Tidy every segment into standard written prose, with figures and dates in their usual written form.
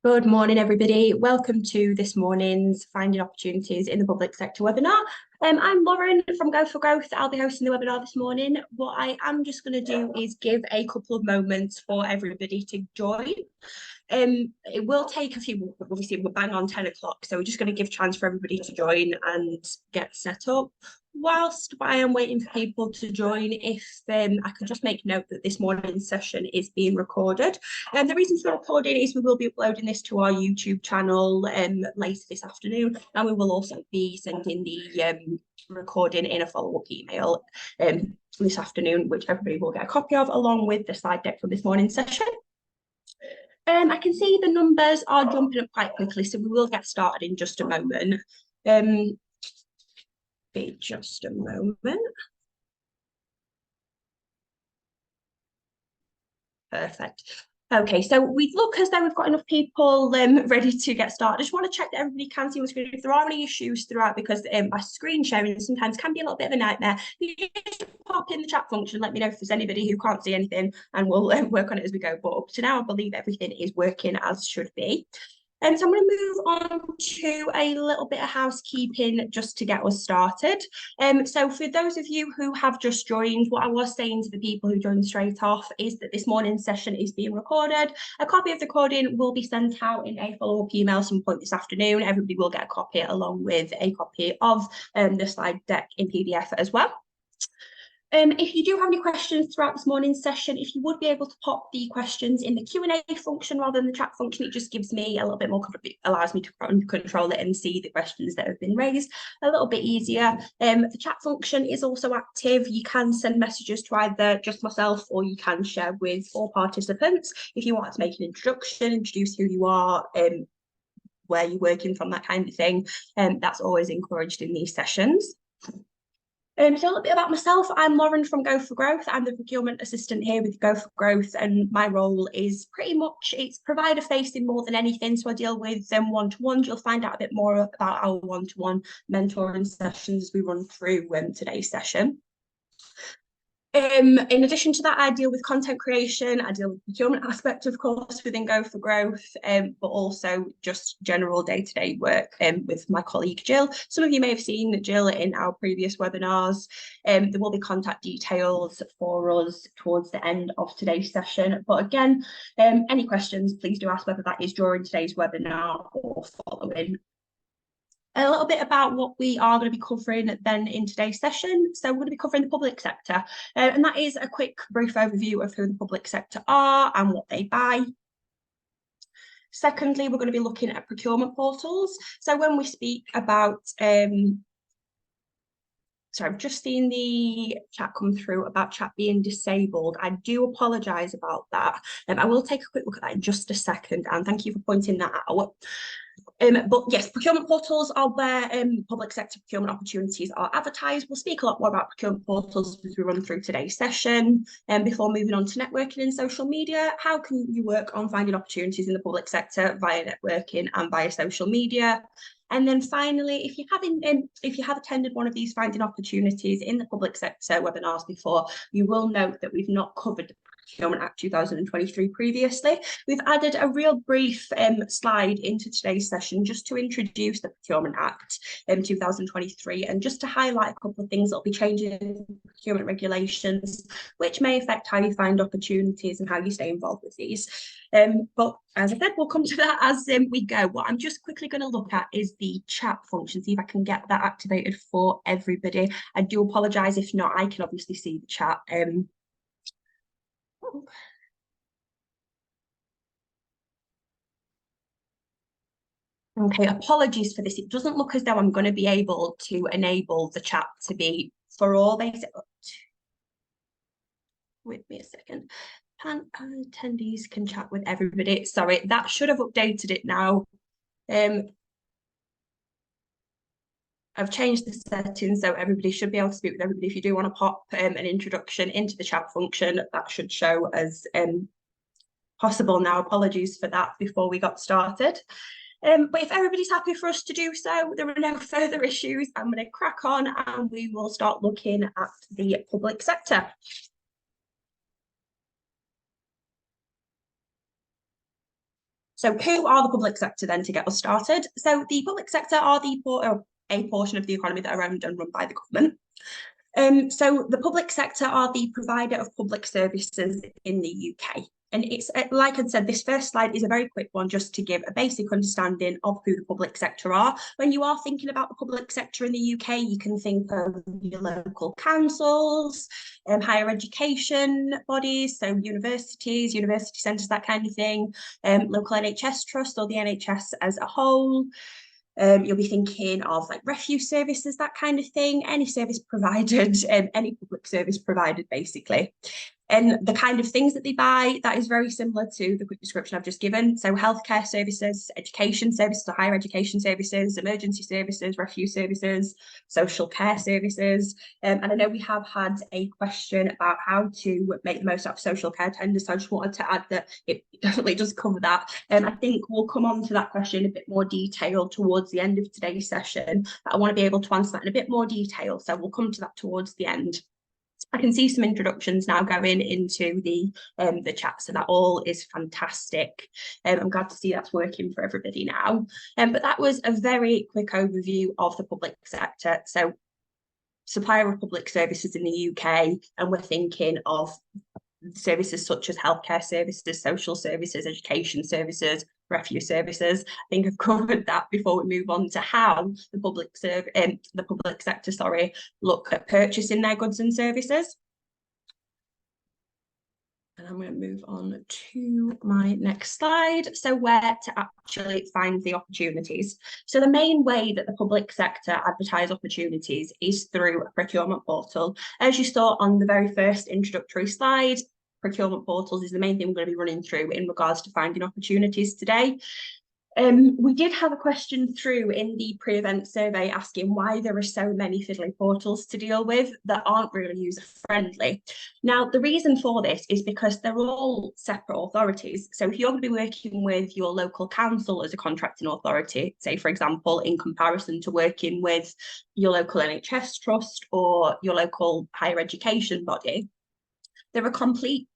Good morning, everybody. Welcome to this morning's Finding Opportunities in the Public Sector webinar. I'm Lauren from Go for Growth. I'll be hosting the webinar this morning. What I am just going to do is give a couple of moments for everybody to join. It will take a few, obviously we're bang on 10 o'clock, so we're just going to give chance for everybody to join and get set up. Whilst I am waiting for people to join, if I could just make note that this morning's session is being recorded. And the reason for recording is we will be uploading this to our YouTube channel later this afternoon, and we will also be sending the recording in a follow-up email this afternoon, which everybody will get a copy of, along with the slide deck from this morning's session. I can see the numbers are jumping up quite quickly, so we will get started in just a moment. Be just a moment. Perfect. Okay, so we look as though we've got enough people ready to get started. I just want to check that everybody can see on the screen. If there are any issues throughout, because my screen sharing sometimes can be a little bit of a nightmare, you just pop in the chat function, let me know if there's anybody who can't see anything, and we'll work on it as we go. But up to now, I believe everything is working as should be. So I'm going to move on to a little bit of housekeeping just to get us started. So for those of you who have just joined, what I was saying to the people who joined straight off is that this morning's session is being recorded. A copy of the recording will be sent out in a follow-up email some point this afternoon. Everybody will get a copy along with a copy of the slide deck in PDF as well. If you do have any questions throughout this morning's session, if you would be able to pop the questions in the Q&A function rather than the chat function, it just gives me a little bit more, allows me to control it and see the questions that have been raised a little bit easier. The chat function is also active. You can send messages to either just myself, or you can share with all participants. If you want to make an introduction, introduce who you are, where you're working from, that kind of thing, that's always encouraged in these sessions. So a little bit about myself. I'm Lauren from Go for Growth. I'm the procurement assistant here with Go for Growth, and my role is pretty much, it's provider facing more than anything. So I deal with them one-to-ones. You'll find out a bit more about our one-to-one mentoring sessions as we run through today's session. In addition to that, I deal with content creation. I deal with procurement aspect, of course, within Go for Growth, but also just general day-to-day work with my colleague Jill. Some of you may have seen Jill in our previous webinars. There will be contact details for us towards the end of today's session. But again, any questions, please do ask, whether that is during today's webinar or following. A little bit about what we are going to be covering then in today's session. So we're going to be covering the public sector, and that is a quick brief overview of who the public sector are and what they buy. Secondly, we're going to be looking at procurement portals. So when we speak about sorry, I've just seen the chat come through about chat being disabled. I do apologise about that. I will take a quick look at that in just a second, and thank you for pointing that out. But yes, procurement portals are where public sector procurement opportunities are advertised. We'll speak a lot more about procurement portals as we run through today's session. Before moving on to networking and social media, how can you work on finding opportunities in the public sector via networking and via social media? And then finally, if you have attended one of these finding opportunities in the public sector webinars before, you will note that we've not covered the Procurement Act 2023 previously. We've added a real brief slide into today's session just to introduce the Procurement Act 2023, and just to highlight a couple of things that will be changing in procurement regulations, which may affect how you find opportunities and how you stay involved with these. But as I said, we'll come to that as we go. What I'm just quickly going to look at is the chat function, see if I can get that activated for everybody. I do apologise if not. I can obviously see the chat. Okay, apologies for this. It doesn't look as though I'm going to be able to enable the chat to be for all basic. Wait me a second. Attendees can chat with everybody. Sorry, that should have updated it now. I've changed the settings so everybody should be able to speak with everybody. If you do want to pop an introduction into the chat function, that should show as possible now. Apologies for that before we got started. But if everybody's happy for us to do so, there are no further issues. I'm going to crack on and we will start looking at the public sector. So who are the public sector then, to get us started? So the public sector are a portion of the economy that are owned and run by the government. So the public sector are the provider of public services in the UK. And it's, like I said, this first slide is a very quick one just to give a basic understanding of who the public sector are. When you are thinking about the public sector in the UK, you can think of your local councils, higher education bodies, so universities, university centres, that kind of thing, local NHS trust or the NHS as a whole. You'll be thinking of like refuse services, that kind of thing, any service provided, any public service provided, basically. And the kind of things that they buy, that is very similar to the quick description I've just given. So healthcare services, education services, so higher education services, emergency services, refuse services, social care services. And I know we have had a question about how to make the most out of social care tenders. So I just wanted to add that it definitely does cover that. I think we'll come on to that question in a bit more detail towards the end of today's session. But I want to be able to answer that in a bit more detail. So we'll come to that towards the end. I can see some introductions now going into the chat, so that all is fantastic. I'm glad to see that's working for everybody now. But that was a very quick overview of the public sector. So supplier of public services in the UK, and we're thinking of services such as healthcare services, social services, education services, refuse services. I think I've covered that before we move on to how the public sector, look at purchasing their goods and services. And I'm going to move on to my next slide. So where to actually find the opportunities. So the main way that the public sector advertise opportunities is through a procurement portal. As you saw on the very first introductory slide, procurement portals is the main thing we're going to be running through in regards to finding opportunities today. We did have a question through in the pre-event survey asking why there are so many fiddly portals to deal with that aren't really user-friendly. Now, the reason for this is because they're all separate authorities. So if you're going to be working with your local council as a contracting authority, say, for example, in comparison to working with your local NHS trust or your local higher education body, they're a complete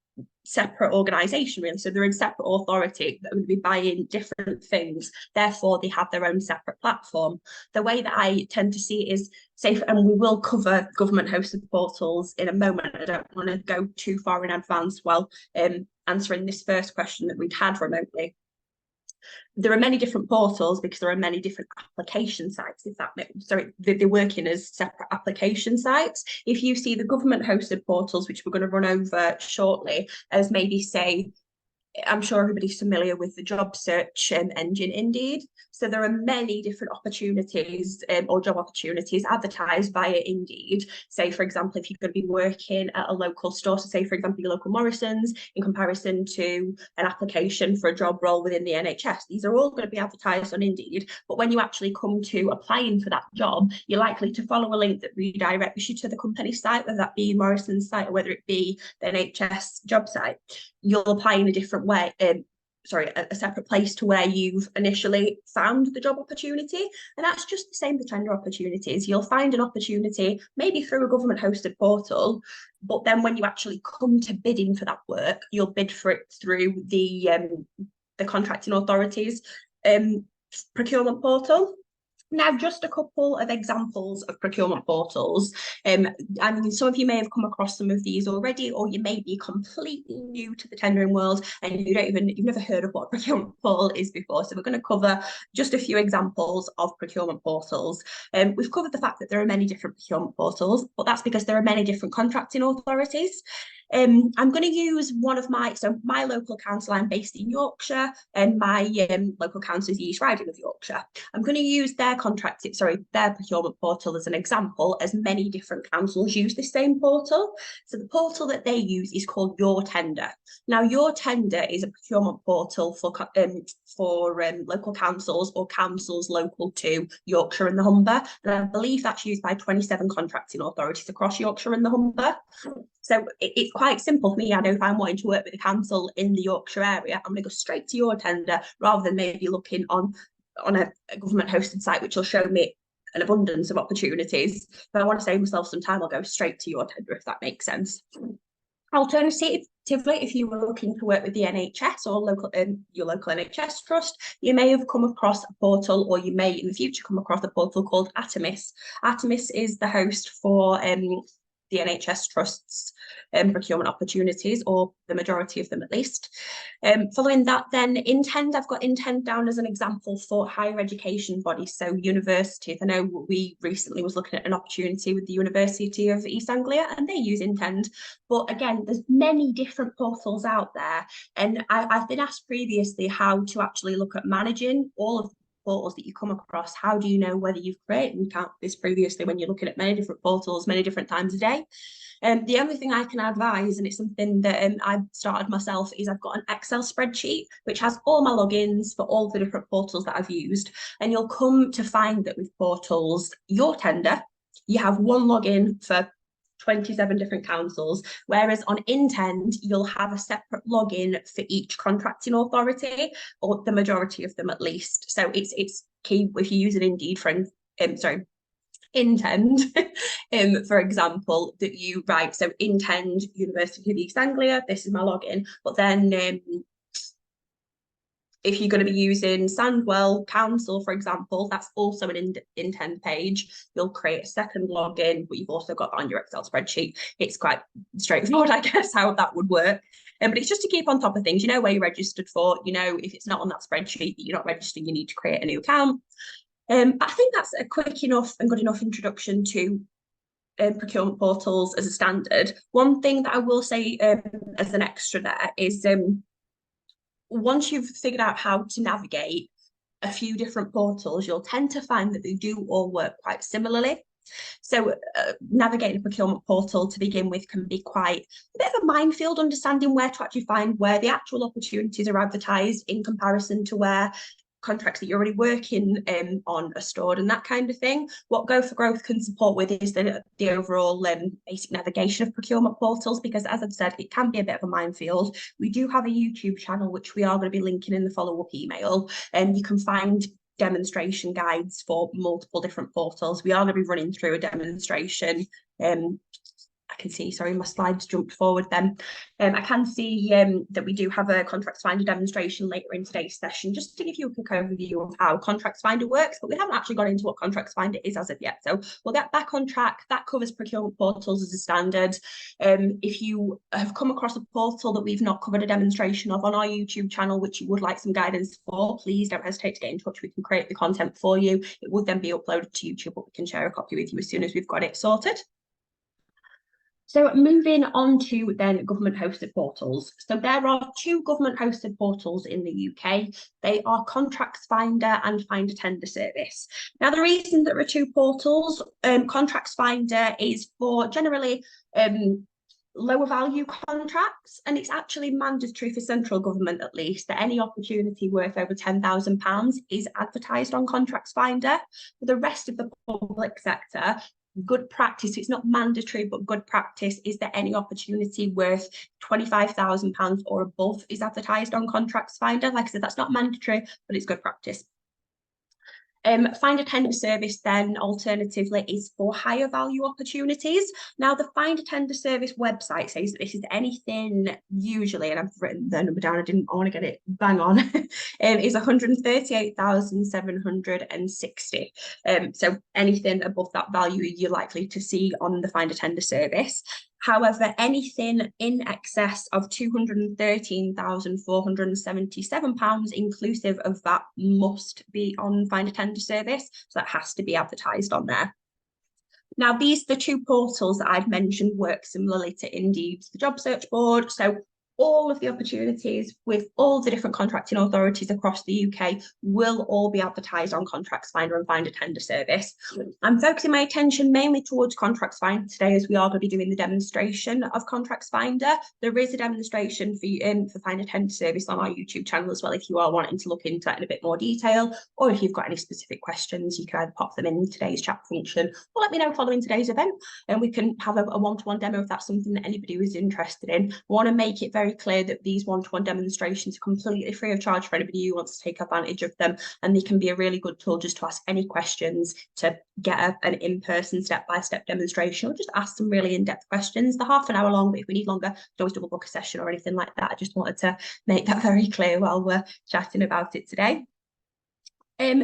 separate organisation, really. So they're a separate authority that would be buying different things. Therefore, they have their own separate platform. The way that I tend to see it is safe, and we will cover government hosted portals in a moment. I don't want to go too far in advance while answering this first question that we'd had remotely. There are many different portals because there are many different application sites, if that makes, sorry, they're working as separate application sites. If you see the government hosted portals, which we're going to run over shortly, as maybe say, I'm sure everybody's familiar with the job search engine Indeed. So there are many different opportunities or job opportunities advertised via Indeed. Say, for example, if you're going to be working at a local store, so say, for example, your local Morrison's in comparison to an application for a job role within the NHS, these are all going to be advertised on Indeed. But when you actually come to applying for that job, you're likely to follow a link that redirects you to the company site, whether that be Morrison's site or whether it be the NHS job site. You'll apply in a different way, a separate place to where you've initially found the job opportunity. And that's just the same for tender opportunities. You'll find an opportunity maybe through a government hosted portal, but then when you actually come to bidding for that work, you'll bid for it through the contracting authorities procurement portal. Now, just a couple of examples of procurement portals. I mean, some of you may have come across some of these already, or you may be completely new to the tendering world and you've never heard of what a procurement portal is before. So we're going to cover just a few examples of procurement portals. We've covered the fact that there are many different procurement portals, but that's because there are many different contracting authorities. I'm going to use one of my local council, I'm based in Yorkshire, and my local council is the East Riding of Yorkshire. I'm going to use their procurement portal as an example, as many different councils use the same portal. So the portal that they use is called Your Tender. Now, Your Tender is a procurement portal for local councils or councils local to Yorkshire and the Humber. And I believe that's used by 27 contracting authorities across Yorkshire and the Humber. So it's quite simple for me. I know if I'm wanting to work with a council in the Yorkshire area, I'm going to go straight to Your Tender rather than maybe looking on a government hosted site, which will show me an abundance of opportunities. If I want to save myself some time, I'll go straight to Your Tender, if that makes sense. Alternative If you were looking to work with the NHS or your local NHS trust, you may have come across a portal, or you may in the future come across a portal called Artemis. Artemis is the host for the NHS trusts procurement opportunities, or the majority of them at least. Following that, then Intend, I've got Intend down as an example for higher education bodies, so universities. I know we recently was looking at an opportunity with the University of East Anglia, and they use Intend. But again, there's many different portals out there, and I've been asked previously how to actually look at managing all of portals that you come across. How do you know whether you've created an account this previously when you're looking at many different portals many different times a day? The only thing I can advise, and it's something that I've started myself, is I've got an Excel spreadsheet which has all my logins for all the different portals that I've used, and you'll come to find that with portals, Your Tender, you have one login for 27 different councils, whereas on Intend, you'll have a separate login for each contracting authority, or the majority of them at least. So it's key if you use an Indeed friend, Intend, for example, that you write, so Intend, University of East Anglia, this is my login, but then if you're going to be using Sandwell Council, for example, that's also an Intend page. You'll create a second login, but you've also got that on your Excel spreadsheet. It's quite straightforward, I guess, how that would work. But it's just to keep on top of things. You know where you're registered for. You know, if it's not on that spreadsheet that you're not registered, you need to create a new account. I think that's a quick enough and good enough introduction to procurement portals as a standard. One thing that I will say as an extra there is once you've figured out how to navigate a few different portals, you'll tend to find that they do all work quite similarly. So navigating a procurement portal to begin with can be quite a bit of a minefield, understanding where to actually find where the actual opportunities are advertised in comparison to where contracts that you're already working on are stored and that kind of thing. What Go for Growth can support with is the overall basic navigation of procurement portals, because as I've said, it can be a bit of a minefield. We do have a YouTube channel, which we are going to be linking in the follow-up email, and you can find demonstration guides for multiple different portals. We are going to be running through a demonstration. I can see, sorry, my slides jumped forward then. I can see that we do have a Contracts Finder demonstration later in today's session, just to give you a quick overview of how Contracts Finder works, but we haven't actually got into what Contracts Finder is as of yet. So we'll get back on track. That covers procurement portals as a standard. If you have come across a portal that we've not covered a demonstration of on our YouTube channel, which you would like some guidance for, please don't hesitate to get in touch. We can create the content for you. It would then be uploaded to YouTube, but we can share a copy with you as soon as we've got it sorted. So moving on to then government hosted portals. So there are two government hosted portals in the UK. They are Contracts Finder and Find a Tender Service. Now, the reason there are two portals, Contracts Finder is for generally lower value contracts, and it's actually mandatory for central government at least that any opportunity worth over £10,000 is advertised on Contracts Finder. For the rest of the public sector, good practice, it's not mandatory, but good practice is that any opportunity worth £25,000 or above is advertised on Contracts Finder. Like I said, that's not mandatory, but it's good practice. Find a Tender Service then alternatively is for higher value opportunities. Now the Find a Tender Service website says that this is anything usually, and I've written the number down, I want to get it bang on, is 138,760. So anything above that value you're likely to see on the Find a Tender Service. However, anything in excess of £213,477 inclusive of that must be on Find a Tender Service. So that has to be advertised on there. Now, the two portals that I've mentioned work similarly to Indeed's the job search board. So all of the opportunities with all the different contracting authorities across the UK will all be advertised on Contracts Finder and Find a Tender Service. I'm focusing my attention mainly towards Contracts Finder today, as we are going to be doing the demonstration of Contracts Finder. There is a demonstration for Find a Tender Service on our YouTube channel as well, if you are wanting to look into that in a bit more detail, or if you've got any specific questions, you can either pop them in today's chat function or let me know following today's event, and we can have a one-to-one demo if that's something that anybody was interested in. I want to make it very very clear that these one-to-one demonstrations are completely free of charge for anybody who wants to take advantage of them, and they can be a really good tool just to ask any questions, to get an in-person step-by-step demonstration, or just ask some really in-depth questions. They're half an hour long, but if we need longer, we can always double book a session or anything like that. I just wanted to make that very clear while we're chatting about it today.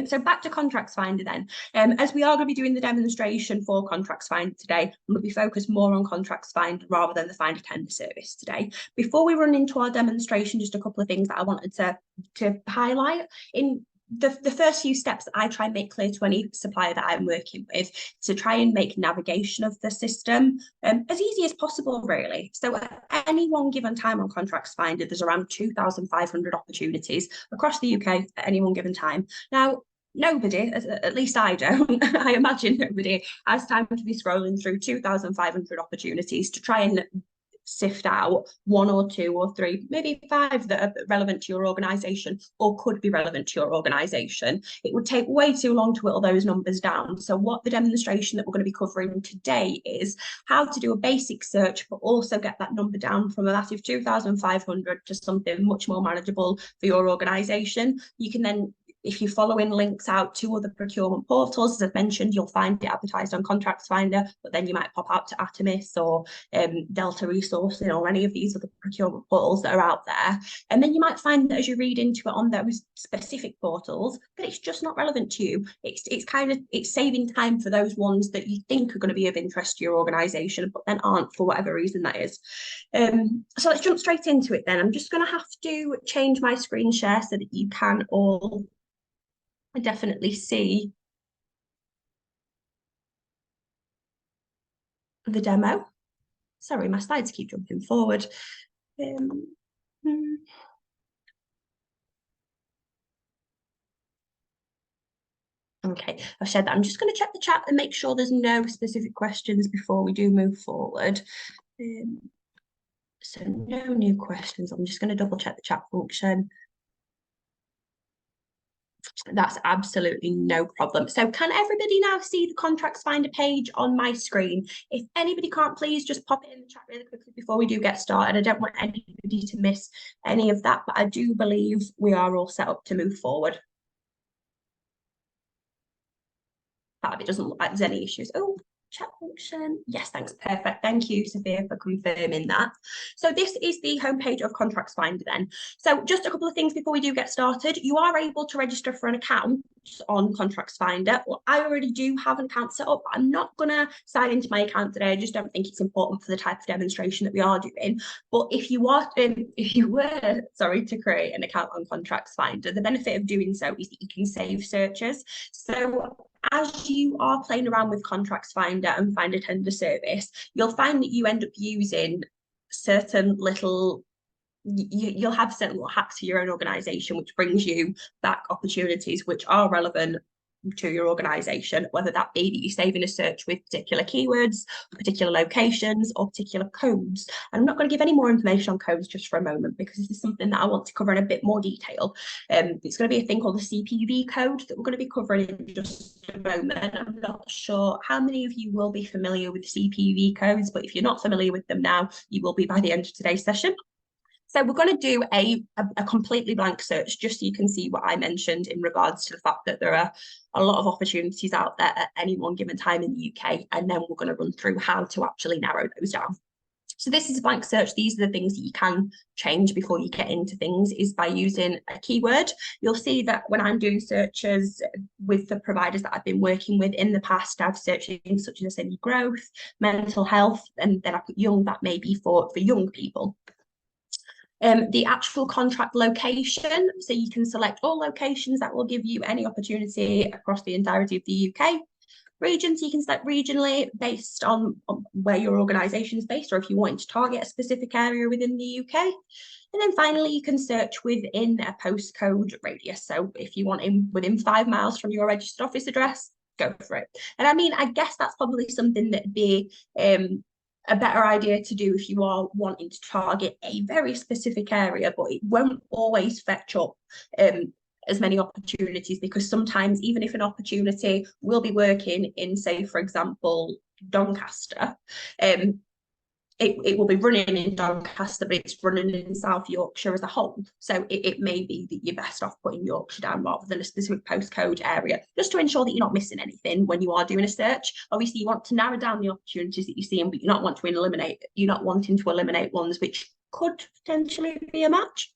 So back to Contracts Finder then. As we are going to be doing the demonstration for Contracts Finder today, I'm going to be focused more on Contracts Finder rather than the Finder Tender service today. Before we run into our demonstration, just a couple of things that I wanted to highlight. In the first few steps that I try and make clear to any supplier that I'm working with, to try and make navigation of the system as easy as possible, really. So at any one given time on Contracts Finder, there's around 2,500 opportunities across the UK at any one given time. Now, nobody, at least I don't, I imagine nobody has time to be scrolling through 2,500 opportunities to try and sift out one or two or three, maybe five that are relevant to your organisation or could be relevant to your organisation. It would take way too long to whittle those numbers down. So what the demonstration that we're going to be covering today is how to do a basic search, but also get that number down from a massive 2,500 to something much more manageable for your organisation. You can then, if you follow in links out to other procurement portals, as I've mentioned, you'll find it advertised on Contracts Finder, but then you might pop out to Atomis or Delta Resourcing or any of these other procurement portals that are out there. And then you might find that as you read into it on those specific portals, that it's just not relevant to you. It's saving time for those ones that you think are going to be of interest to your organisation, but then aren't for whatever reason that is. So let's jump straight into it then. I'm just going to have to change my screen share so that you can all definitely see the demo. Sorry, my slides keep jumping forward. Okay, I've said that. I'm just going to check the chat and make sure there's no specific questions before we do move forward. So no new questions. I'm just going to double check the chat function. That's absolutely no problem. So can everybody now see the Contracts Finder page on my screen? If anybody can't, please just pop it in the chat really quickly before we do get started. I don't want anybody to miss any of that, but I do believe we are all set up to move forward. It doesn't look like there's any issues. Oh, chat function. Yes, thanks. Perfect. Thank you, Sophia, for confirming that. So this is the homepage of Contracts Finder then. So just a couple of things before we do get started. You are able to register for an account on Contracts Finder. Well, I already do have an account set up. I'm not going to sign into my account today. I just don't think it's important for the type of demonstration that we are doing. But if you were to create an account on Contracts Finder, the benefit of doing so is that you can save searches. So as you are playing around with Contracts Finder and Finder Tender service, you'll find that you end up using certain little, you'll have certain little hacks for your own organisation, which brings you back opportunities which are relevant to your organisation, whether that be that you save in a search with particular keywords, particular locations, or particular codes. I'm not going to give any more information on codes just for a moment, because this is something that I want to cover in a bit more detail. It's going to be a thing called the CPV code that we're going to be covering in just a moment. I'm not sure how many of you will be familiar with CPV codes, but if you're not familiar with them now, you will be by the end of today's session. So we're going to do a completely blank search, just so you can see what I mentioned in regards to the fact that there are a lot of opportunities out there at any one given time in the UK, and then we're going to run through how to actually narrow those down. So this is a blank search. These are the things that you can change before you get into things, is by using a keyword. You'll see that when I'm doing searches with the providers that I've been working with in the past, I've searched things such as growth, mental health, and then I put young. That may be for young people. The actual contract location, so you can select all locations. That will give you any opportunity across the entirety of the UK. Regions, you can select regionally based on where your organisation is based, or if you want to target a specific area within the UK. And then finally, you can search within a postcode radius. So if you want within 5 miles from your registered office address, go for it. And I mean, I guess that's probably something that'd be a better idea to do if you are wanting to target a very specific area, but it won't always fetch up as many opportunities, because sometimes even if an opportunity will be working in, say, for example, Doncaster, it will be running in Doncaster, but it's running in South Yorkshire as a whole. So it may be that you're best off putting Yorkshire down rather than a specific postcode area, just to ensure that you're not missing anything when you are doing a search. Obviously, you want to narrow down the opportunities that you're seeing, but you're not wanting to eliminate ones which could potentially be a match.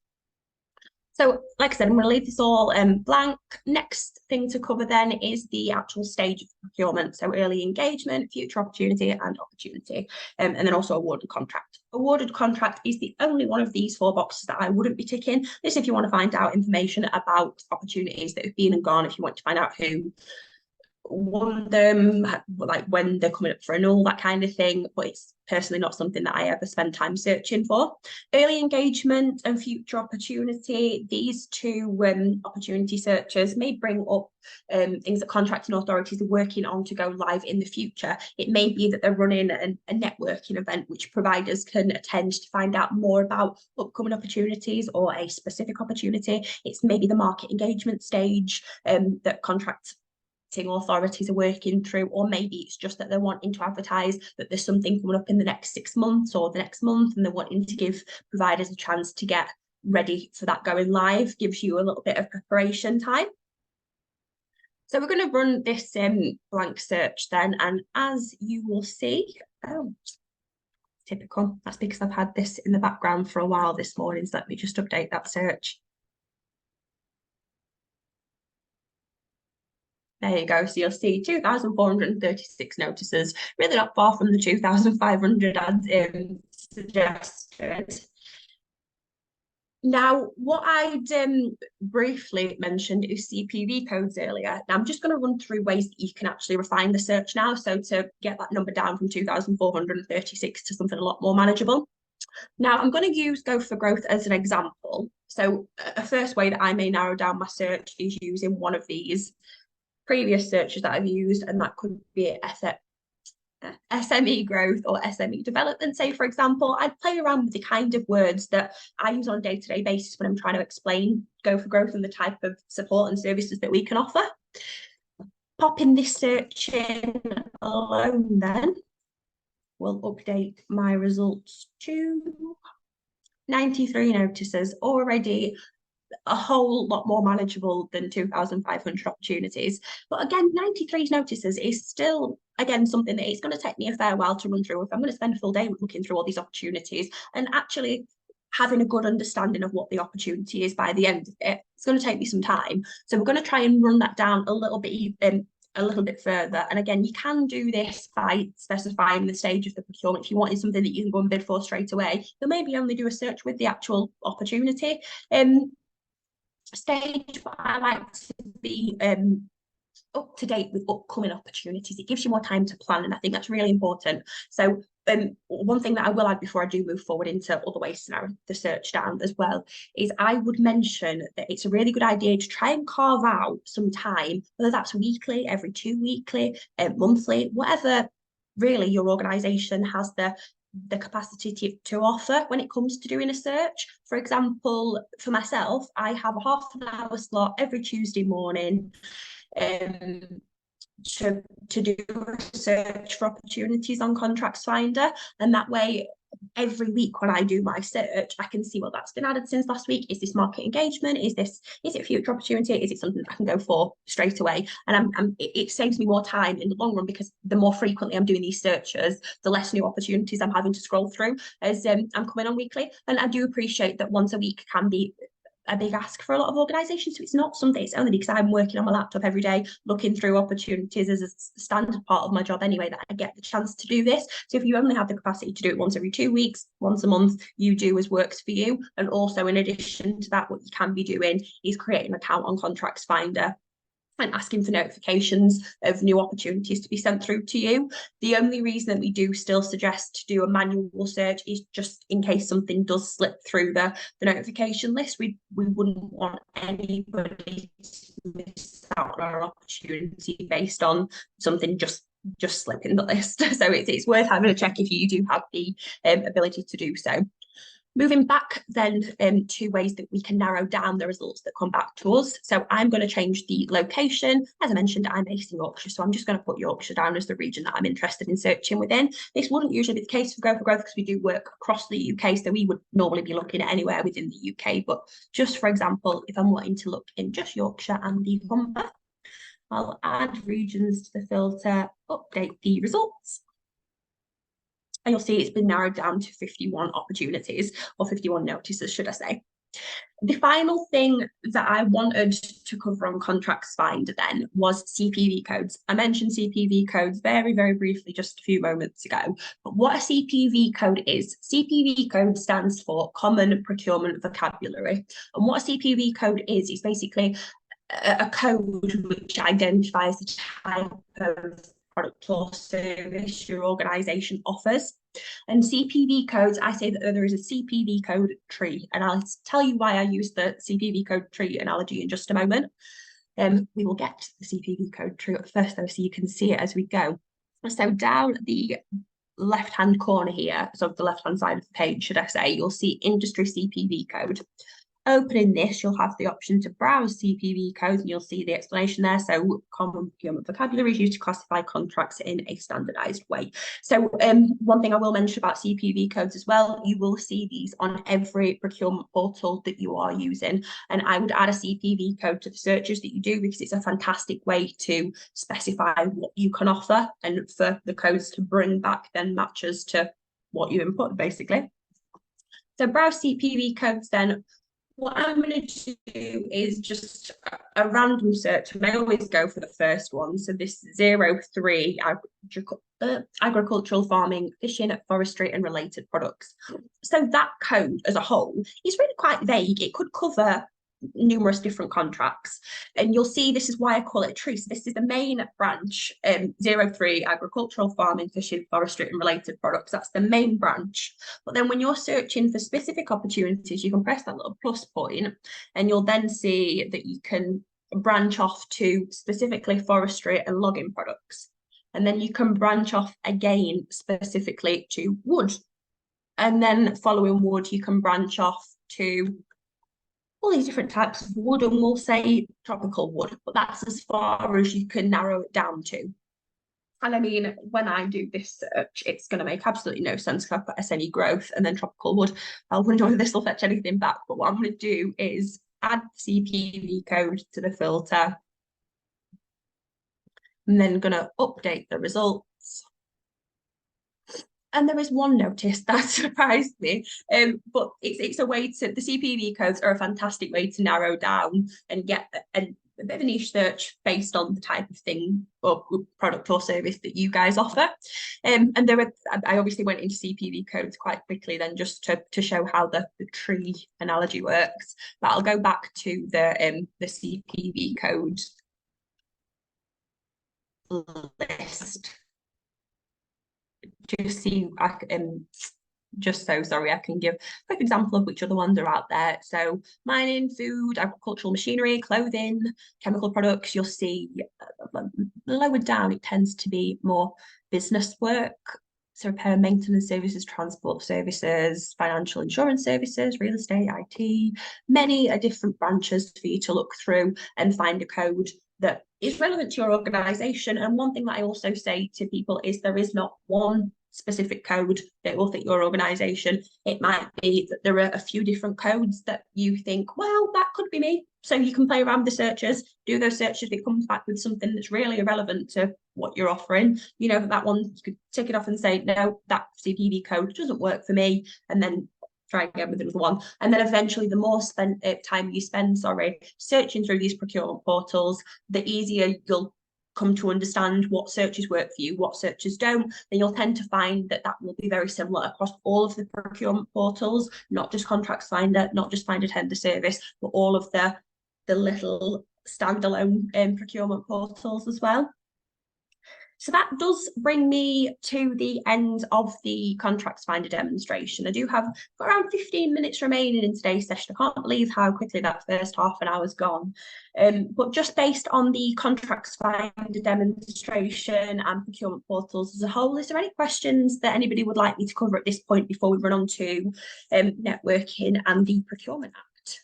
So, like I said, I'm going to leave this all blank. Next thing to cover then is the actual stage of procurement. So early engagement, future opportunity and opportunity, and then also awarded contract. Awarded contract is the only one of these 4 boxes that I wouldn't be ticking. This if you want to find out information about opportunities that have been and gone, if you want to find out who won them, like when they're coming up for renewal, that kind of thing, but it's personally not something that I ever spend time searching for. Early engagement and future opportunity, these 2 opportunity searches may bring up things that contracting authorities are working on to go live in the future. It may be that they're running a networking event which providers can attend to find out more about upcoming opportunities or a specific opportunity. It's maybe the market engagement stage that contracts authorities are working through, or maybe it's just that they're wanting to advertise that there's something coming up in the next 6 months or the next month, and they're wanting to give providers a chance to get ready for that going live. Gives you a little bit of preparation time. So we're going to run this blank search then, and as you will see, typical, that's because I've had this in the background for a while this morning, so let me just update that search. There you go. So you'll see 2,436 notices, really not far from the 2,500 ads suggested. Now, what I'd briefly mentioned is CPV codes earlier. Now, I'm just going to run through ways that you can actually refine the search now. So to get that number down from 2,436 to something a lot more manageable. Now, I'm going to use Go for Growth as an example. So a first way that I may narrow down my search is using one of these previous searches that I've used, and that could be SME growth or SME development. Say, for example, I'd play around with the kind of words that I use on a day-to-day basis when I'm trying to explain Go for Growth and the type of support and services that we can offer. Popping this search in alone then, we'll update my results to 93 notices, already a whole lot more manageable than 2,500 opportunities. But again, 93 notices is still, again, something that it's going to take me a fair while to run through if I'm going to spend a full day looking through all these opportunities and actually having a good understanding of what the opportunity is by the end of it. It's going to take me some time. So we're going to try and run that down a little bit further. And again, you can do this by specifying the stage of the procurement. If you wanted something that you can go and bid for straight away, you'll maybe only do a search with the actual opportunity. Stage, but I like to be up to date with upcoming opportunities. It gives you more time to plan, and I think that's really important. So one thing that I will add before I do move forward into other ways to narrow the search down as well is I would mention that it's a really good idea to try and carve out some time, whether that's weekly, every 2 weekly, monthly, whatever really your organisation has the capacity to offer when it comes to doing a search. For example, for myself, I have a half an hour slot every Tuesday morning to do a search for opportunities on Contracts Finder, and that way every week when I do my search I can see what that's been added since last week. Is this market engagement? Is it future opportunity? Is it something I can go for straight away? And it saves me more time in the long run, because the more frequently I'm doing these searches, the less new opportunities I'm having to scroll through as I'm coming on weekly. And I do appreciate that once a week can be a big ask for a lot of organisations. So it's not something, it's only because I'm working on my laptop every day, looking through opportunities as a standard part of my job anyway, that I get the chance to do this. So if you only have the capacity to do it once every 2 weeks, once a month, you do as works for you. And also in addition to that, what you can be doing is creating an account on Contracts Finder and asking for notifications of new opportunities to be sent through to you. The only reason that we do still suggest to do a manual search is just in case something does slip through the notification list. We wouldn't want anybody to miss out on our opportunity based on something just slipping the list. So it's worth having a check if you do have the ability to do so. Moving back then to ways that we can narrow down the results that come back to us. So I'm going to change the location. As I mentioned, I'm based in Yorkshire, so I'm just going to put Yorkshire down as the region that I'm interested in searching within. This wouldn't usually be the case for Go for Growth because we do work across the UK, so we would normally be looking at anywhere within the UK. But just for example, if I'm wanting to look in just Yorkshire and the Humber, I'll add regions to the filter, update the results. And you'll see it's been narrowed down to 51 opportunities, or 51 notices, should I say. The final thing that I wanted to cover on Contracts Finder then was CPV codes. I mentioned CPV codes very, very briefly just a few moments ago. But what a CPV code is, CPV code stands for Common Procurement Vocabulary. And what a CPV code is basically a code which identifies the type of product or service your organisation offers. And CPV codes, I say that there is a CPV code tree, and I'll tell you why I use the CPV code tree analogy in just a moment. We will get the CPV code tree up first though, so you can see it as we go. So down the left-hand corner here, so the left-hand side of the page, should I say, you'll see industry CPV code. Opening this, you'll have the option to browse CPV codes, and you'll see the explanation there. So common procurement vocabulary is used to classify contracts in a standardized way. So one thing I will mention about CPV codes as well, you will see these on every procurement portal that you are using. And I would add a CPV code to the searches that you do, because it's a fantastic way to specify what you can offer and for the codes to bring back then matches to what you input, basically. So browse CPV codes then. What I'm going to do is just a random search, and I always go for the first one. So this 03 agricultural farming, fishing, forestry and related products. So that code as a whole is really quite vague. It could cover numerous different contracts, and you'll see this is why I call it a tree. So this is the main branch, 03 agricultural farming, fishing, forestry and related products. That's the main branch. But then when you're searching for specific opportunities, you can press that little plus point, and you'll then see that you can branch off to specifically forestry and logging products, and then you can branch off again specifically to wood, and then following wood you can branch off to all these different types of wood, and we'll say tropical wood, but that's as far as you can narrow it down to. And I mean, when I do this search, it's going to make absolutely no sense if I put SNE growth and then tropical wood. I wonder whether this will fetch anything back, but what I'm going to do is add CPV code to the filter, and then going to update the results. And there is one notice that surprised me, but it's a way to, the CPV codes are a fantastic way to narrow down and get a bit of a niche search based on the type of thing or product or service that you guys offer. And there were, I obviously went into CPV codes quite quickly then just to show how the tree analogy works, but I'll go back to the CPV code list. Just see, just so sorry, I can give a quick example of which other ones are out there. So mining, food, agricultural machinery, clothing, chemical products. You'll see lower down it tends to be more business work, so repair and maintenance services, transport services, financial insurance services, real estate, IT, many different branches for you to look through and find a code that is relevant to your organisation. And one thing that I also say to people is there is not one specific code that will fit your organisation. It might be that there are a few different codes that you think, well, that could be me. So you can play around with the searches, do those searches. If it comes back with something that's really irrelevant to what you're offering, you know, that one, you could tick it off and say, no, that CPV code doesn't work for me. And then try again with another one. And then eventually the more time you spend, searching through these procurement portals, the easier you'll come to understand what searches work for you, what searches don't. Then you'll tend to find that that will be very similar across all of the procurement portals, not just Contracts Finder, not just Find a Tender Service, but all of the little standalone procurement portals as well. So that does bring me to the end of the Contracts Finder demonstration. I do have got around 15 minutes remaining in today's session. I can't believe how quickly that first half an hour's gone. But just based on the Contracts Finder demonstration and procurement portals as a whole, is there any questions that anybody would like me to cover at this point before we run on to networking and the Procurement Act?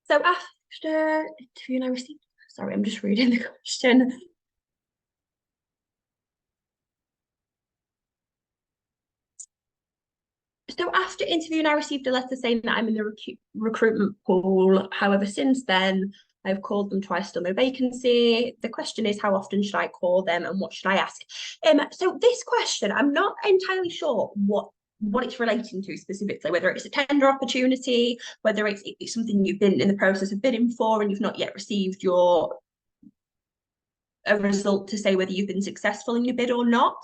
So after interview, I received, sorry, I'm just reading the question. So after interviewing, I received a letter saying that I'm in the recruitment pool. However, since then, I've called them twice, still no vacancy. The question is, how often should I call them and what should I ask? So this question, I'm not entirely sure what it's relating to specifically, whether it's a tender opportunity, whether it's something you've been in the process of bidding for and you've not yet received a result to say whether you've been successful in your bid or not.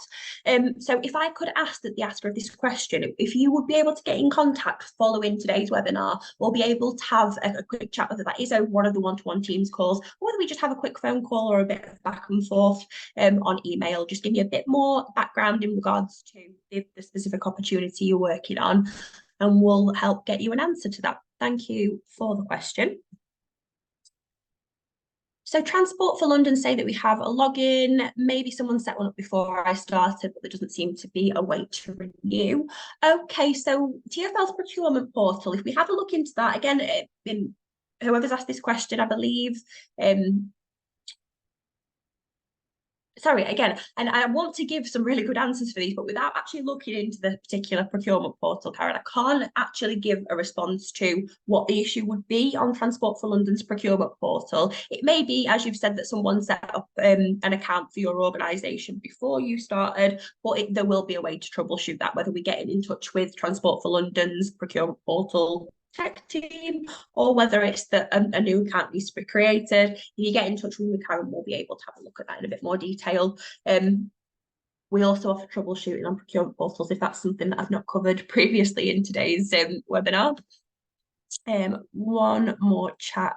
So if I could ask that the asker of this question, if you would be able to get in contact following today's webinar, we'll be able to have a quick chat, whether that is over one of the one-to-one Teams calls, or whether we just have a quick phone call or a bit of back and forth on email, just give you a bit more background in regards to the specific opportunity you're working on, and we'll help get you an answer to that. Thank you for the question. So Transport for London say that we have a login. Maybe someone set one up before I started, but there doesn't seem to be a way to renew. Okay, so TfL's procurement portal, if we have a look into that, again, whoever's asked this question, I believe, sorry, again, and I want to give some really good answers for these, but without actually looking into the particular procurement portal, Karen, I can't actually give a response to what the issue would be on Transport for London's procurement portal. It may be, as you've said, that someone set up an account for your organisation before you started, but there will be a way to troubleshoot that, whether we're getting in touch with Transport for London's procurement portal tech team, or whether it's that a new account needs to be created. If you get in touch with me, Karen, we'll be able to have a look at that in a bit more detail. We also offer troubleshooting on procurement portals if that's something that I've not covered previously in today's webinar. One more chat.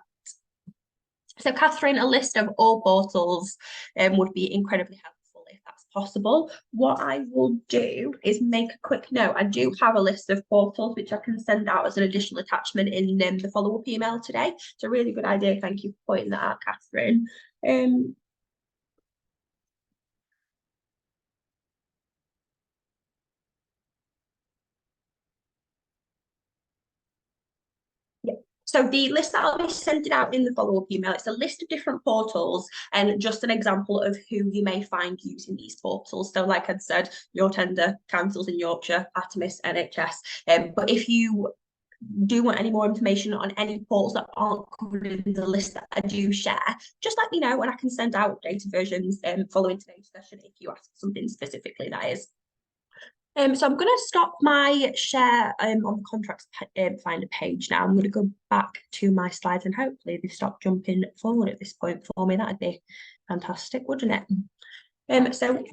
So Catherine, a list of all portals would be incredibly helpful if that's possible. What I will do is make a quick note. I do have a list of portals which I can send out as an additional attachment in the follow-up email today. It's a really good idea. Thank you for pointing that out, Catherine. So the list that I'll be sending out in the follow-up email, it's a list of different portals and just an example of who you may find using these portals. So like I'd said, Your Tender, councils in Yorkshire, Artemis, NHS. But if you do want any more information on any portals that aren't covered in the list that I do share, just let me know and I can send out updated versions following today's session if you ask something specifically, that is. So I'm going to stop my share on the Contracts Finder page now. I'm going to go back to my slides and hopefully they stop jumping forward at this point for me. That'd be fantastic, wouldn't it? So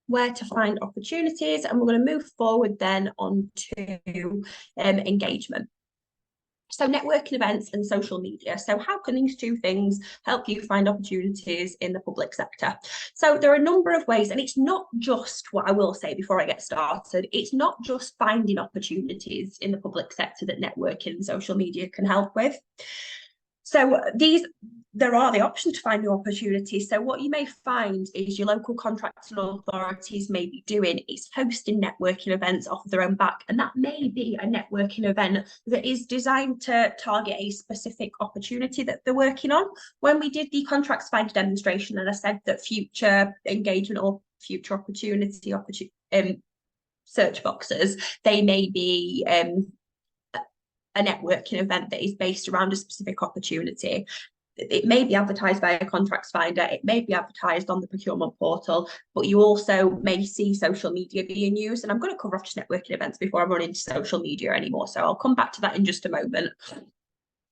where to find opportunities, and we're going to move forward then on to engagement. So networking events and social media. So how can these two things help you find opportunities in the public sector? So there are a number of ways, and it's not just, what I will say before I get started, it's not just finding opportunities in the public sector that networking and social media can help with. So there are the options to find new opportunities. So what you may find is your local contracting authorities may be doing is hosting networking events off of their own back. And that may be a networking event that is designed to target a specific opportunity that they're working on. When we did the Contracts Finder demonstration, and I said that future engagement or future opportunity search boxes, they may be a networking event that is based around a specific opportunity. It may be advertised by a Contracts Finder, it may be advertised on the procurement portal, but you also may see social media being used. And I'm going to cover off just networking events before I run into social media anymore. So I'll come back to that in just a moment.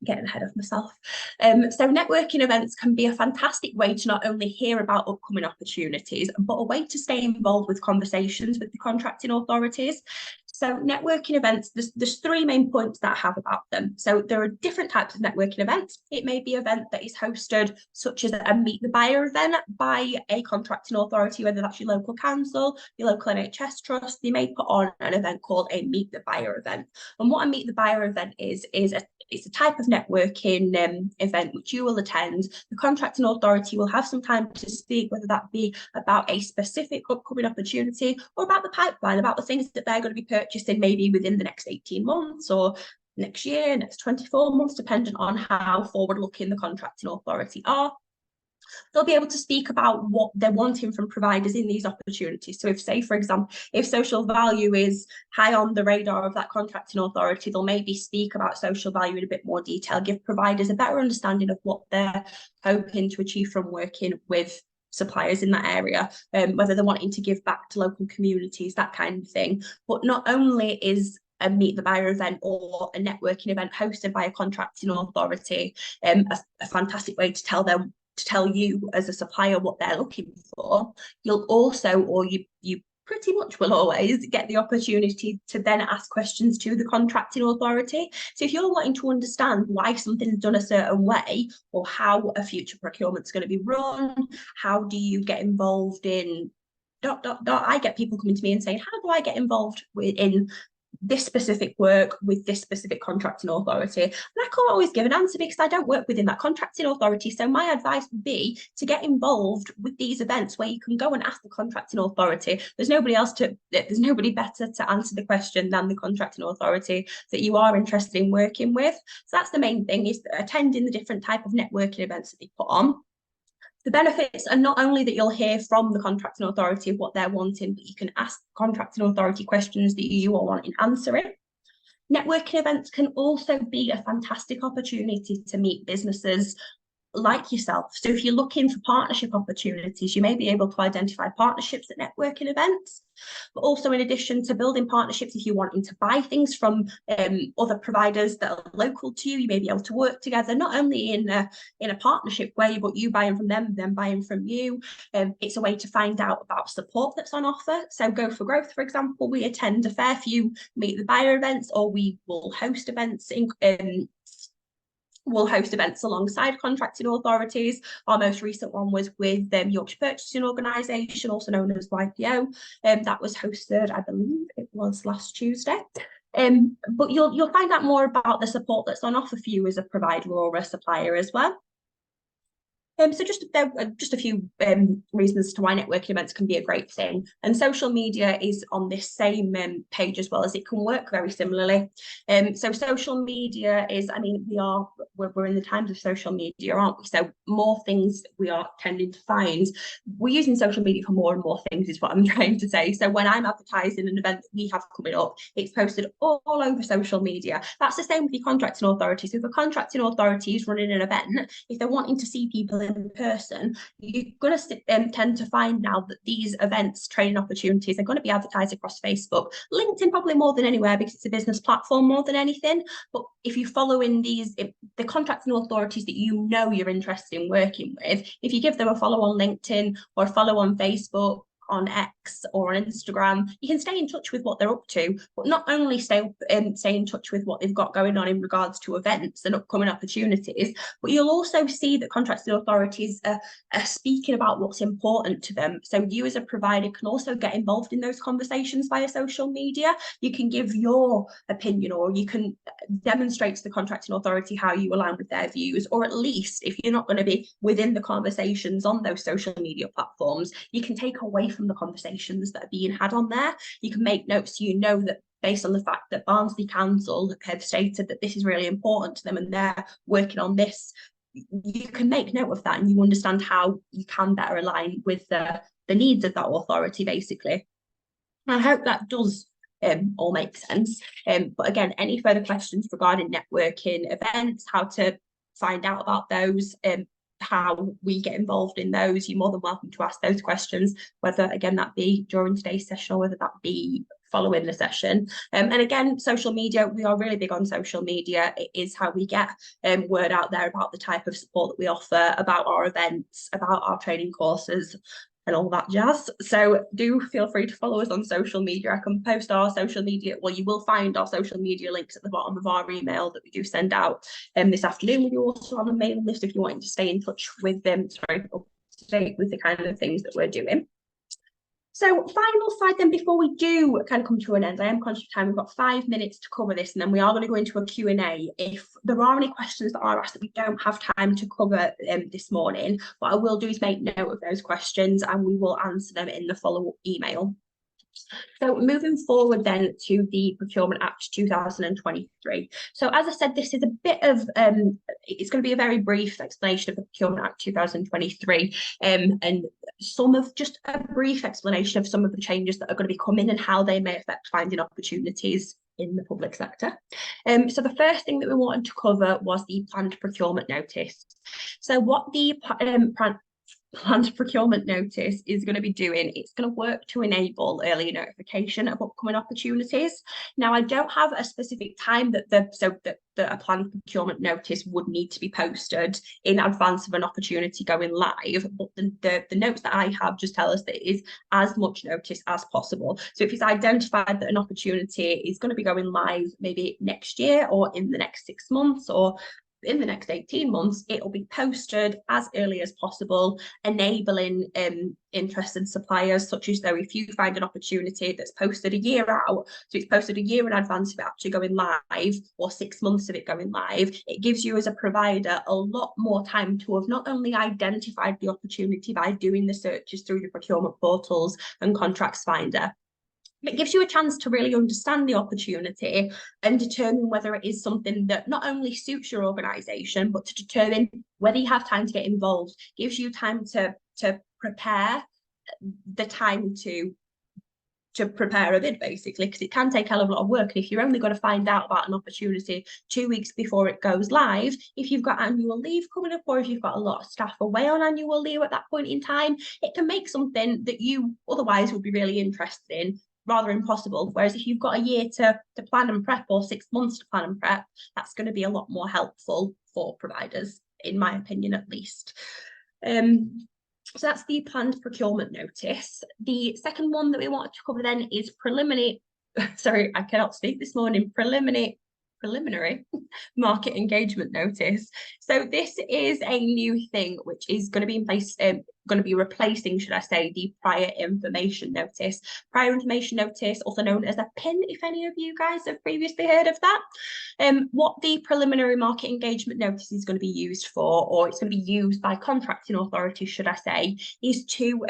Getting ahead of myself. So networking events can be a fantastic way to not only hear about upcoming opportunities, but a way to stay involved with conversations with the contracting authorities. So networking events, there's three main points that I have about them. So there are different types of networking events. It may be an event that is hosted, such as a Meet the Buyer event by a contracting authority, whether that's your local council, your local NHS trust. They may put on an event called a Meet the Buyer event. And what a Meet the Buyer event is it's a type of networking event which you will attend. The contracting authority will have some time to speak, whether that be about a specific upcoming opportunity or about the pipeline, about the things that they're going to be purchasing maybe within the next 18 months or next year, next 24 months, depending on how forward-looking the contracting authority are. They'll be able to speak about what they're wanting from providers in these opportunities. So if, say, for example, if social value is high on the radar of that contracting authority, they'll maybe speak about social value in a bit more detail, give providers a better understanding of what they're hoping to achieve from working with suppliers in that area, whether they're wanting to give back to local communities, that kind of thing. But not only is a Meet the Buyer event or a networking event hosted by a contracting authority a fantastic way to tell you as a supplier what they're looking for, you'll also, or you pretty much will always get the opportunity to then ask questions to the contracting authority. So if you're wanting to understand why something's done a certain way, or how a future procurement's going to be run, how do you get involved in ... I get people coming to me and saying, how do I get involved in this specific work with this specific contracting authority? And I can't always give an answer because I don't work within that contracting authority. So my advice would be to get involved with these events where you can go and ask the contracting authority. There's nobody better to answer the question than the contracting authority that you are interested in working with. So that's the main thing, is attending the different type of networking events that they put on. The benefits are not only that you'll hear from the contracting authority of what they're wanting, but you can ask contracting authority questions that you are wanting answering. Networking events can also be a fantastic opportunity to meet businesses like yourself. So if you're looking for partnership opportunities, you may be able to identify partnerships at networking events. But also, in addition to building partnerships, if you're wanting to buy things from other providers that are local to you, you may be able to work together, not only in a partnership way, but you buying from them buying from you. It's a way to find out about support that's on offer. So Go for Growth, for example, we attend a fair few Meet the Buyer events, or we will host events we'll host events alongside contracting authorities. Our most recent one was with Yorkshire Purchasing Organisation, also known as YPO. That was hosted, I believe it was last Tuesday. But you'll find out more about the support that's on offer for you as a provider or a supplier as well. So just a few reasons as to why networking events can be a great thing. And social media is on this same page as well, as it can work very similarly. So social media is, I mean, we're in the times of social media, aren't we? So more things we are tending to find. We're using social media for more and more things, is what I'm trying to say. So when I'm advertising an event that we have coming up, it's posted all over social media. That's the same with the contracting authority. So if a contracting authority is running an event, if they're wanting to see people in person, you're going to tend to find now that these events, training opportunities, are going to be advertised across Facebook, LinkedIn probably more than anywhere because it's a business platform more than anything. But if you follow in the contracting authorities that you know you're interested in working with, if you give them a follow on LinkedIn or a follow on Facebook, on X or on Instagram, you can stay in touch with what they're up to, but not only stay in touch with what they've got going on in regards to events and upcoming opportunities, but you'll also see that contracting authorities are speaking about what's important to them. So you as a provider can also get involved in those conversations via social media. You can give your opinion, or you can demonstrate to the contracting authority how you align with their views, or at least if you're not going to be within the conversations on those social media platforms, you can take away from the conversations that are being had on there. You can make notes so you know that based on the fact that Barnsley Council have stated that this is really important to them and they're working on this, you can make note of that and you understand how you can better align with the needs of that authority, basically. I hope that does all make sense. But again, any further questions regarding networking events, how to find out about those, how we get involved in those, you're more than welcome to ask those questions, whether again that be during today's session or whether that be following the session. And again, social media, we are really big on social media. It is how we get word out there about the type of support that we offer, about our events, about our training courses, and all that jazz. So do feel free to follow us on social media. I can post our social media. Well, you will find our social media links at the bottom of our email that we do send out this afternoon. We're also on the mailing list if you want to stay in touch with them, up to date with the kind of things that we're doing. So final slide then before we do kind of come to an end. I am conscious of time. We've got 5 minutes to cover this, and then we are going to go into a Q&A. If there are any questions that are asked that we don't have time to cover this morning, what I will do is make note of those questions and we will answer them in the follow-up email. So moving forward then to the Procurement Act 2023. So as I said, this is a bit of, it's going to be a very brief explanation of the Procurement Act 2023 and just a brief explanation of some of the changes that are going to be coming and how they may affect finding opportunities in the public sector. So the first thing that we wanted to cover was the planned procurement notice. So what the planned procurement notice is going to be doing, it's going to work to enable early notification of upcoming opportunities. Now, I don't have a specific time that a planned procurement notice would need to be posted in advance of an opportunity going live, but the notes that I have just tell us that it is as much notice as possible. So if it's identified that an opportunity is going to be going live maybe next year or in the next 6 months or in the next 18 months, it'll be posted as early as possible, enabling interested suppliers, such as though if you find an opportunity that's posted a year out, so it's posted a year in advance of it actually going live, or 6 months of it going live, it gives you as a provider a lot more time to have not only identified the opportunity by doing the searches through the procurement portals and Contracts Finder, it gives you a chance to really understand the opportunity and determine whether it is something that not only suits your organisation, but to determine whether you have time to get involved. Gives you time to prepare, the time to prepare a bid, basically, because it can take a hell of a lot of work. And if you're only going to find out about an opportunity 2 weeks before it goes live, if you've got annual leave coming up, or if you've got a lot of staff away on annual leave at that point in time, it can make something that you otherwise would be really interested in rather impossible. Whereas if you've got a year to plan and prep, or 6 months to plan and prep, that's going to be a lot more helpful for providers, in my opinion, at least. So that's the planned procurement notice. The second one that we wanted to cover then is preliminary, sorry, I cannot speak this morning, preliminary market engagement notice. So this is a new thing which is going to be in place, going to be replacing, should I say, the prior information notice. Prior information notice, also known as a PIN, if any of you guys have previously heard of that. What the preliminary market engagement notice is going to be used for, or it's going to be used by contracting authorities, should I say, is to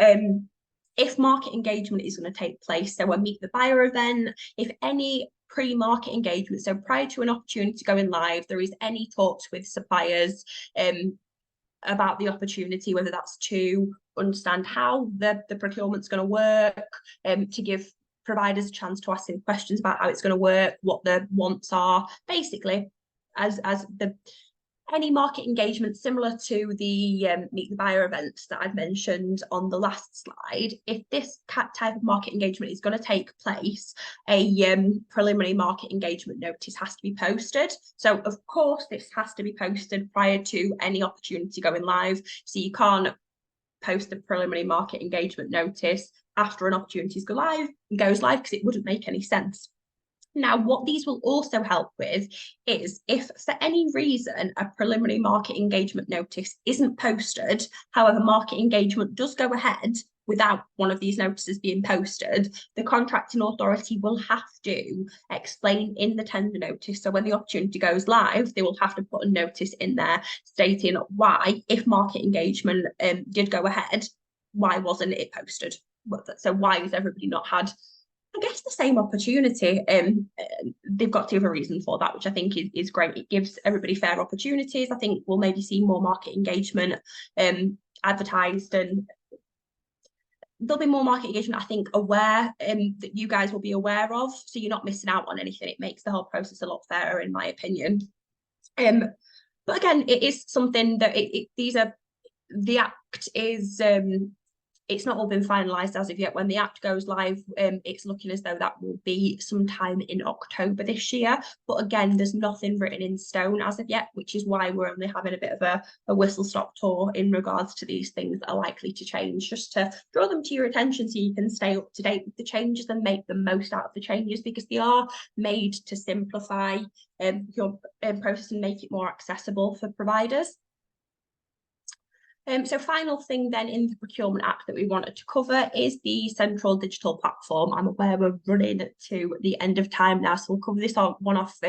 if market engagement is going to take place, so a meet the buyer event, if any pre-market engagement, so prior to an opportunity going live, there is any talks with suppliers about the opportunity, whether that's to understand how the procurement's going to work, to give providers a chance to ask them questions about how it's going to work, what their wants are, basically, as any market engagement similar to the meet the buyer events that I've mentioned on the last slide. If this type of market engagement is going to take place, a preliminary market engagement notice has to be posted. So of course this has to be posted prior to any opportunity going live. So you can't post a preliminary market engagement notice after an opportunity goes live, because it wouldn't make any sense. Now, what these will also help with is if for any reason a preliminary market engagement notice isn't posted, however, market engagement does go ahead without one of these notices being posted, the contracting authority will have to explain in the tender notice. So when the opportunity goes live, they will have to put a notice in there stating why, if market engagement did go ahead, why wasn't it posted? So why has everybody not had, I guess, the same opportunity? They've got to have a reason for that, which I think is great. It gives everybody fair opportunities. I think we'll maybe see more market engagement advertised, and there'll be more market engagement, I think, aware that you guys will be aware of, so you're not missing out on anything. It makes the whole process a lot fairer, in my opinion. But again, it is something that the Act is it's not all been finalised as of yet. When the Act goes live, it's looking as though that will be sometime in October this year. But again, there's nothing written in stone as of yet, which is why we're only having a bit of a whistle-stop tour in regards to these things that are likely to change, just to draw them to your attention so you can stay up to date with the changes and make the most out of the changes, because they are made to simplify your process and make it more accessible for providers. So final thing then in the Procurement Act that we wanted to cover is the central digital platform. I'm aware we're running to the end of time now, so we'll cover this one off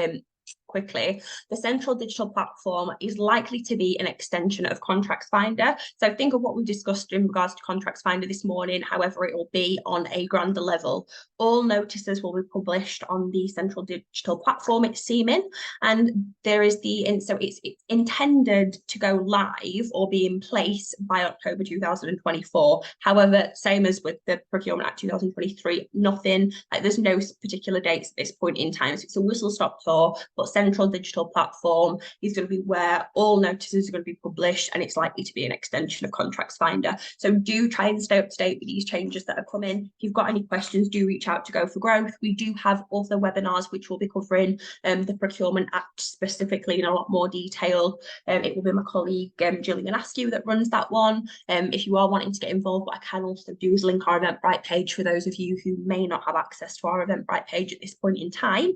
quickly. The central digital platform is likely to be an extension of Contracts Finder. So think of what we discussed in regards to Contracts Finder this morning. However, it will be on a grander level. All notices will be published on the central digital platform, it's seeming, and there is so it's intended to go live or be in place by October 2024. However, same as with the Procurement Act 2023, nothing, like there's no particular dates at this point in time. So it's a whistle-stop tour, but central digital platform is going to be where all notices are going to be published, and it's likely to be an extension of Contracts Finder. So do try and stay up to date with these changes that are coming. If you've got any questions, do reach out to Go for Growth. We do have other webinars which will be covering the Procurement Act specifically in a lot more detail. It will be my colleague Gillian Askew that runs that one. If you are wanting to get involved, what I can also do is link our Eventbrite page for those of you who may not have access to our Eventbrite page at this point in time.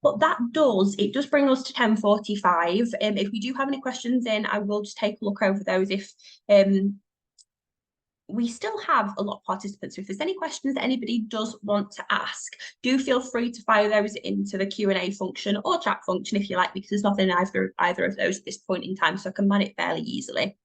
But it does bring us to 10:45. If we do have any questions in, I will just take a look over those. If we still have a lot of participants, so if there's any questions that anybody does want to ask, do feel free to fire those into the Q&A function or chat function if you like, because there's nothing in either of those at this point in time, so I can man it fairly easily.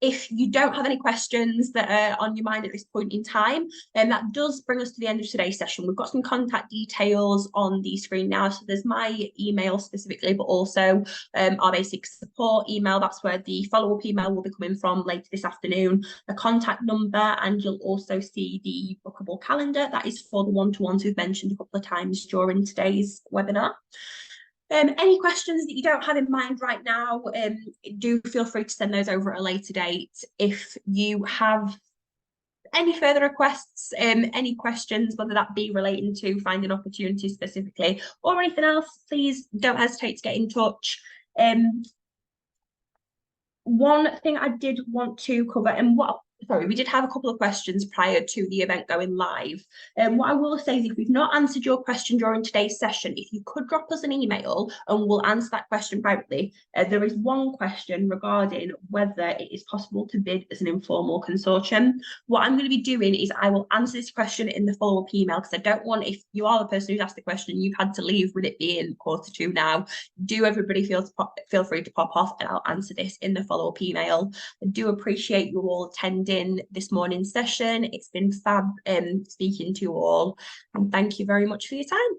If you don't have any questions that are on your mind at this point in time, then that does bring us to the end of today's session. We've got some contact details on the screen now. So there's my email specifically, but also our basic support email. That's where the follow-up email will be coming from later this afternoon, a contact number, and you'll also see the bookable calendar. That is for the one-to-ones we've mentioned a couple of times during today's webinar. Any questions that you don't have in mind right now, do feel free to send those over at a later date. If you have any further requests, any questions, whether that be relating to finding opportunities specifically or anything else, please don't hesitate to get in touch. One thing I did want to cover, and we did have a couple of questions prior to the event going live. What I will say is, if we've not answered your question during today's session, if you could drop us an email and we'll answer that question privately. There is one question regarding whether it is possible to bid as an informal consortium. What I'm going to be doing is I will answer this question in the follow-up email, because I don't want, if you are the person who's asked the question, you've had to leave with it being 1:45 now, do everybody feel free to pop off and I'll answer this in the follow-up email. I do appreciate you all attending this morning's session. It's been fab speaking to you all, and thank you very much for your time.